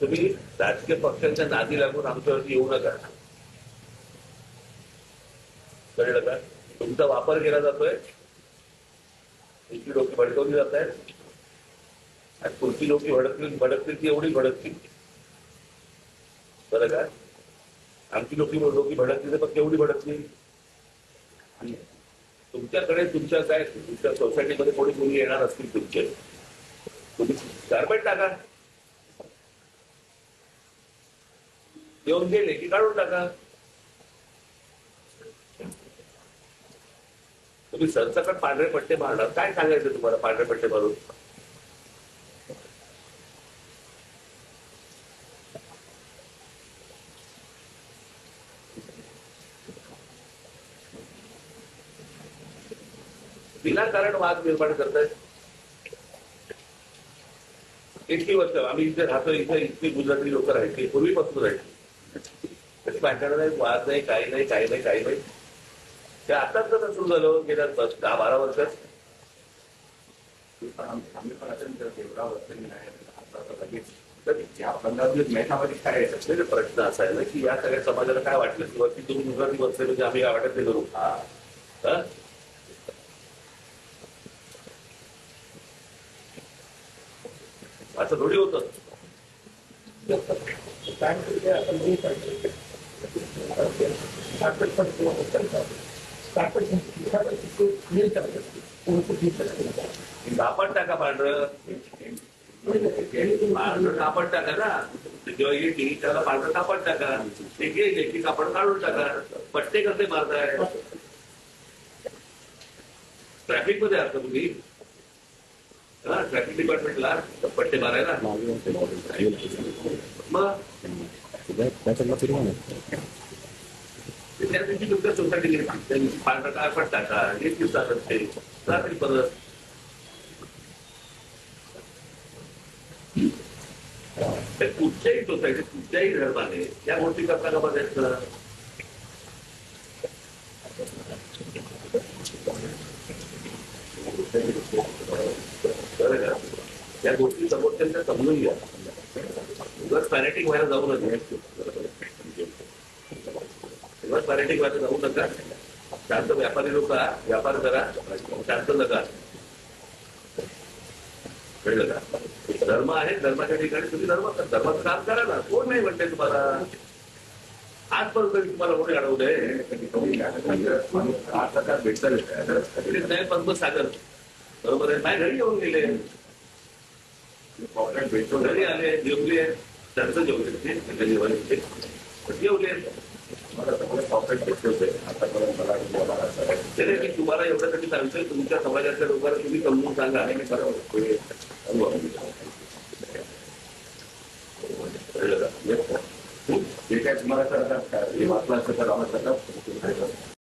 तुम्ही राजकीय पक्षांच्या नादी लागून आमच्यावरती येऊ नका. कळलं का? तुमचा वापर केला जातोय, तुमची लोक भडकवली जात आहेत आणि पुढची लोक भडकतील ती एवढी भडकतील. बरं का? आमची लोक भडकतील पण केवढी भडकतील. तुमच्याकडे तुमच्या सोसायटीमध्ये कोणी मुली येणार असतील तुमचे, तुम्ही गारमेंट टाका, येऊन गेले की काढून टाका. तुम्ही सरसकट पांढरे पट्टे मारणार, काय सांगायचं तुम्हाला पांढरे पट्टे मारून? विनाकारण वाद निर्माण करतायत. इतकी वर्ष आम्ही इथे राहतो, इथे इतकी गुजराती लोक राहायची, पूर्वीपासून राहायची, कधी भांडण नाही, वाद नाही, काही नाही, काही नाही, काही नाही. ते आताच जर सुरू झालं गेल्या 10-12 वर्षात. आम्ही पण असेल तर तेवढा वर्षांनी नाही काय प्रश्न असा आहे ना की या सगळ्या समाजाला काय वाटलं की वरती तुम्ही गुजराती वर्षे म्हणजे आम्ही वाटत नाही करू. असं थोडी होतं. कापड टाका पांढरं, पांढरं कापड टाका ना. जेव्हा येते त्याला पांढरं कापड टाका, ते गेले की कापड काढून टाका. पट्टे कसे मारताय? ट्रॅफिक मध्ये असता तुम्ही, ट्रॅफिक डिपार्टमेंटला पट्टे मारायला मग त्या दिवशी तुमच्या सोसायटी गेली, त्या दिवशी पांढरा कापड टाका, एक दिवसात असते रात्री परत. कुठच्याही सोसायटी कुठच्याही धर्माने या गोष्टी करता का बघायचं. या गोष्टी समोरच्या समजून घ्या. उगाच पॅरेटिक व्हायला जाऊ नका. उगाच पॅरेटिक व्हायला जाऊ नका. शांत व्यापारी लोक व्यापार करा, शांत नका. कळलं का? धर्म आहे, धर्माच्या ठिकाणी तुम्ही धर्माचं काम करा ना. कोण नाही म्हणते तुम्हाला. आजपर्यंत तुम्हाला कोणी अडवलंय? भेटतात पद्मसागर बरोबर आहे, माझ्या घरी येऊन गेले, घरी आले, जेवले, त्यांचं जेवले, जेवले. तुम्हाला एवढ्यासाठी सांगतोय, तुमच्या समाजाच्या लोकांना तुम्ही समजून सांगा. जे काय तुम्हाला करतात, हे वाचलं असतं तर आम्हाला करतात.